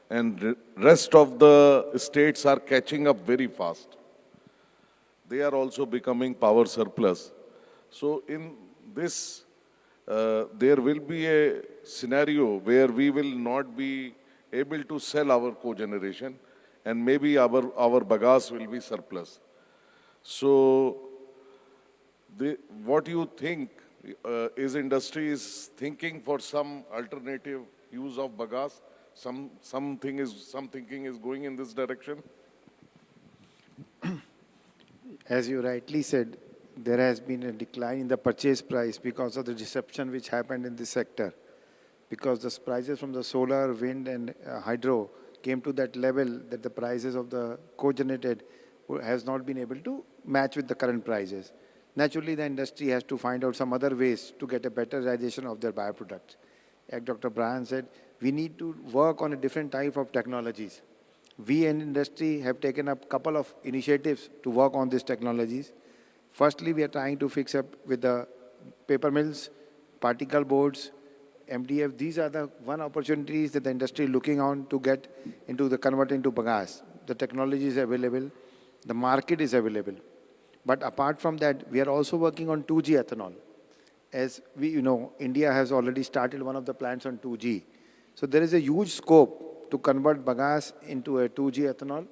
And rest of the states are catching up very fast. They are also becoming power surplus. So in this, there will be a scenario where we will not be able to sell our cogeneration, and maybe our bagasse will be surplus. So what do you think? Is industry is thinking for some alternative use of bagasse? Some thinking is going in this direction? As you rightly said, there has been a decline in the purchase price because of the disruption which happened in this sector. Because the prices from the solar, wind and hydro came to that level that the prices of the cogenerated has not been able to match with the current prices. Naturally, the industry has to find out some other ways to get a better realization of their bioproducts. Like Dr. Brian said, we need to work on a different type of technologies. We in industry have taken up a couple of initiatives to work on these technologies. Firstly, we are trying to fix up with the paper mills, particle boards, MDF. These are the one opportunities that the industry is looking on to get into the convert into bagasse. The technology is available, the market is available. But apart from that, we are also working on 2G ethanol. As we know, India has already started one of the plants on 2G. So there is a huge scope to convert bagasse into a 2G ethanol,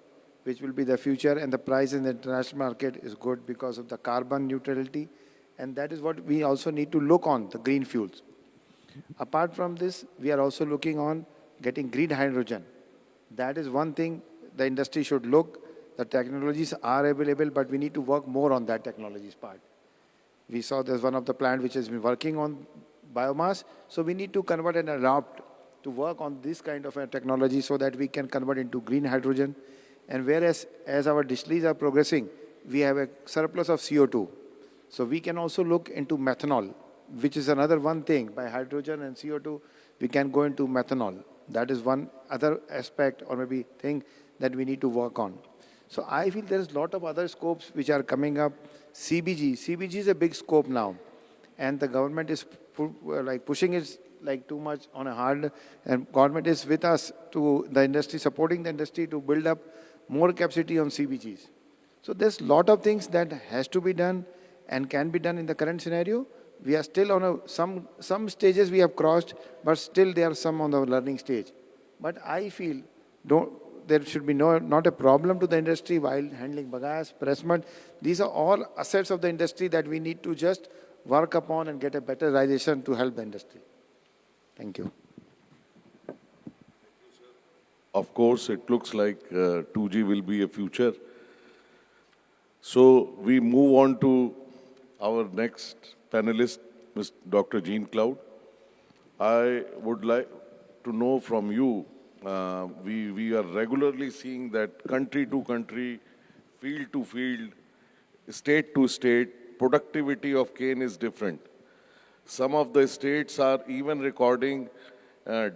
which will be the future, and the price in the international market is good because of the carbon neutrality, and that is what we also need to look on, the green fuels. Apart from this, we are also looking on getting green hydrogen. That is one thing the industry should look. The technologies are available, but we need to work more on that technologies part. We saw there's one of the plant which has been working on biomass, so we need to convert and adopt to work on this kind of a technology so that we can convert into green hydrogen. And whereas as our distilleries are progressing, we have a surplus of CO2. So we can also look into methanol, which is another one thing. By hydrogen and CO2, we can go into methanol. That is one other aspect or maybe thing that we need to work on. So I feel there is a lot of other scopes which are coming up. CBG is a big scope now. And the government is pushing it like too much on a hard, and government is with us to the industry, supporting the industry to build up more capacity on CBGs. So there's a lot of things that has to be done and can be done in the current scenario. We are still on some stages we have crossed, but still there are some on the learning stage. But I feel there should be not a problem to the industry while handling bagasse, press mud. These are all assets of the industry that we need to just work upon and get a better realization to help the industry. Thank you. Of course, it looks like 2G will be a future. So we move on to our next panelist, Ms. Dr. Jean Cloud. I would like to know from you, we are regularly seeing that country to country, field to field, state to state, productivity of cane is different. Some of the states are even recording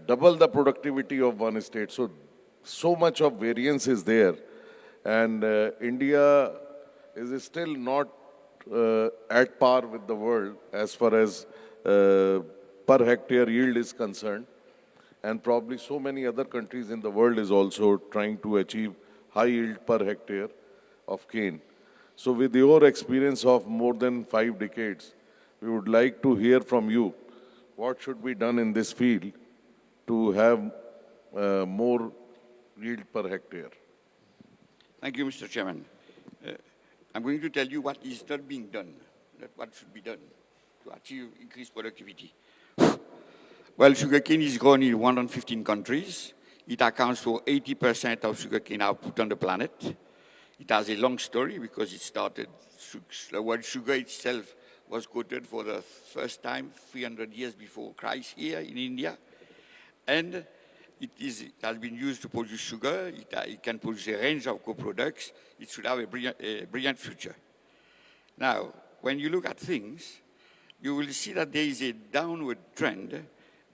double the productivity of one state. So much of variance is there. And India is still not at par with the world as far as per hectare yield is concerned. And probably so many other countries in the world is also trying to achieve high yield per hectare of cane. So with your experience of more than 5 decades, we would like to hear from you what should be done in this field to have more yield per hectare. Thank you, Mr. Chairman. I'm going to tell you what is not being done, not what should be done to achieve increased productivity. Well, sugarcane is grown in 115 countries. It accounts for 80% of sugarcane output on the planet. It has a long story because it started, the word sugar itself was quoted for the first time 300 years before Christ here in India. And it has been used to produce sugar. It can produce a range of co-products. It should have a brilliant future. Now, when you look at things, you will see that there is a downward trend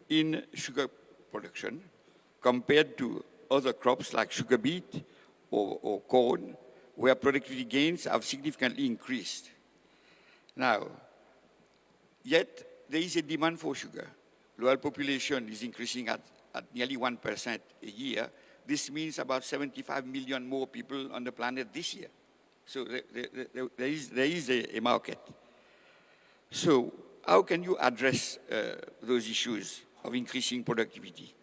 in sugar production compared to other crops like sugar beet or corn, where productivity gains have significantly increased. Now, yet there is a demand for sugar. The world population is increasing at nearly 1% a year. This means about 75 million more people on the planet this year. So there is a market. So how can you address those issues of increasing productivity?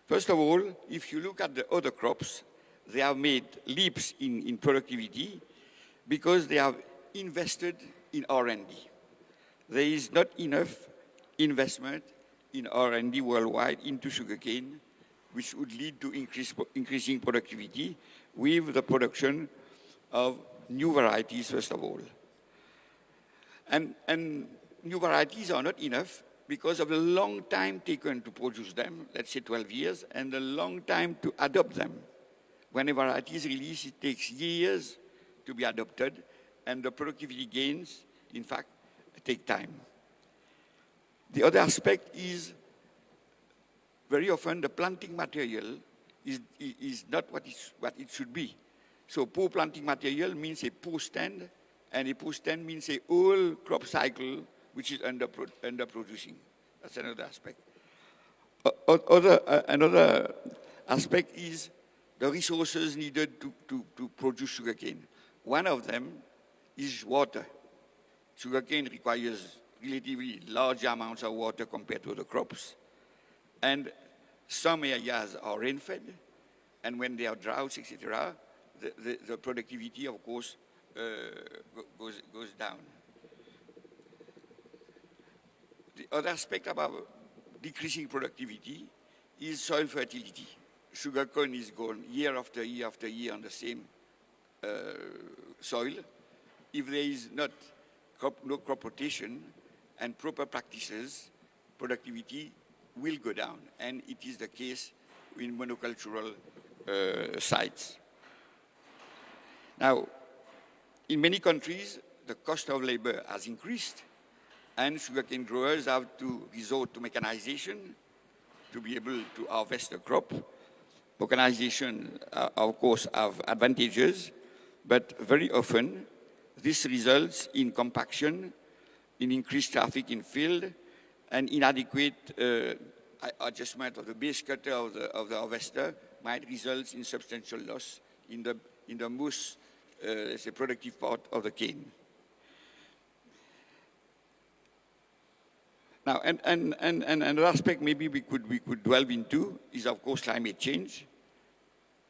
First of all, if you look at the other crops, they have made leaps in productivity because they have invested in R&D. There is not enough investment in R&D worldwide into sugarcane, which would lead to increasing productivity with the production of new varieties, first of all. And new varieties are not enough because of the long time taken to produce them, let's say 12 years, and the long time to adopt them. When a variety is released, it takes years to be adopted, and the productivity gains, in fact, take time. The other aspect is very often the planting material is not what it should be. So poor planting material means a poor stand, and a poor stand means a whole crop cycle which is underproducing. That's another aspect. Another aspect is the resources needed to produce sugarcane. One of them is water. Sugarcane requires relatively large amounts of water compared to other crops. And some areas are rain-fed, and when there are droughts, etc., the productivity, of course, goes down. The other aspect about decreasing productivity is soil fertility. Sugarcane is grown year after year after year on the same soil. If there is no crop rotation and proper practices, productivity will go down, and it is the case in monocultural sites. Now, in many countries, the cost of labor has increased, and sugarcane growers have to resort to mechanization to be able to harvest the crop. Mechanization, of course, have advantages, but very often this results in compaction, in increased traffic in field, and inadequate adjustment of the base cutter of the harvester might result in substantial loss in the most let's say, productive part of the cane. Now, and another aspect maybe we could delve into is, of course, climate change.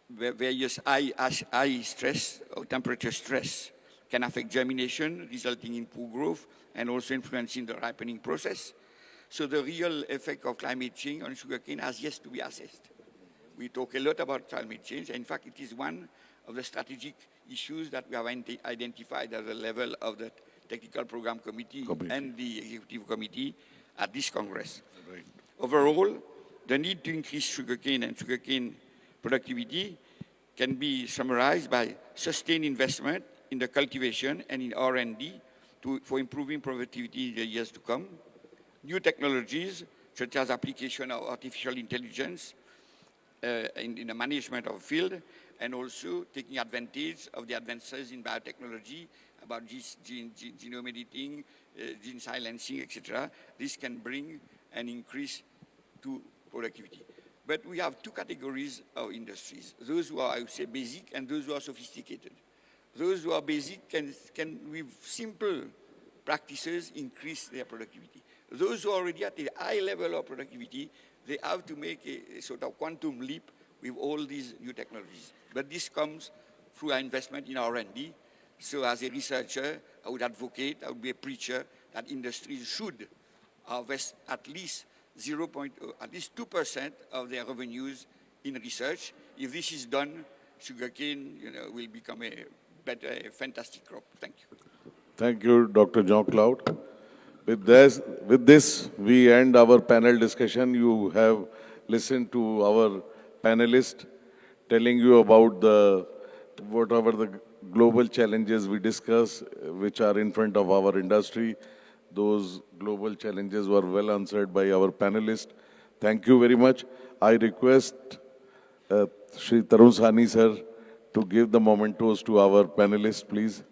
Various high stress or temperature stress can affect germination, resulting in poor growth, and also influencing the ripening process. So the real effect of climate change on sugarcane has yet to be assessed. We talk a lot about climate change. In fact, it is one of the strategic issues that we have identified at the level of the Technical Program Committee and the Executive Committee at this Congress. Right. Overall, the need to increase sugarcane and sugarcane productivity can be summarized by sustained investment in the cultivation and in R&D for improving productivity in the years to come. New technologies, such as application of artificial intelligence in the management of field, and also taking advantage of the advances in biotechnology about genome editing, gene silencing, etc. This can bring an increase to productivity. But we have two categories of industries, those who are, I would say, basic and those who are sophisticated. Those who are basic can with simple practices, increase their productivity. Those who are already at a high level of productivity, they have to make a sort of quantum leap with all these new technologies. But this comes through our investment in R&D. So as a researcher, I would advocate, I would be a preacher, that industries should harvest at least 2% of their revenues in research. If this is done, sugarcane, will become a fantastic crop. Thank you. Thank you, Dr. Jean-Claude. With this, we end our panel discussion. You have listened to our panelists telling you about whatever the global challenges we discuss, which are in front of our industry. Those global challenges were well answered by our panelists. Thank you very much. I request Shri Tarun Sahni sir to give the mementos to our panelists, please.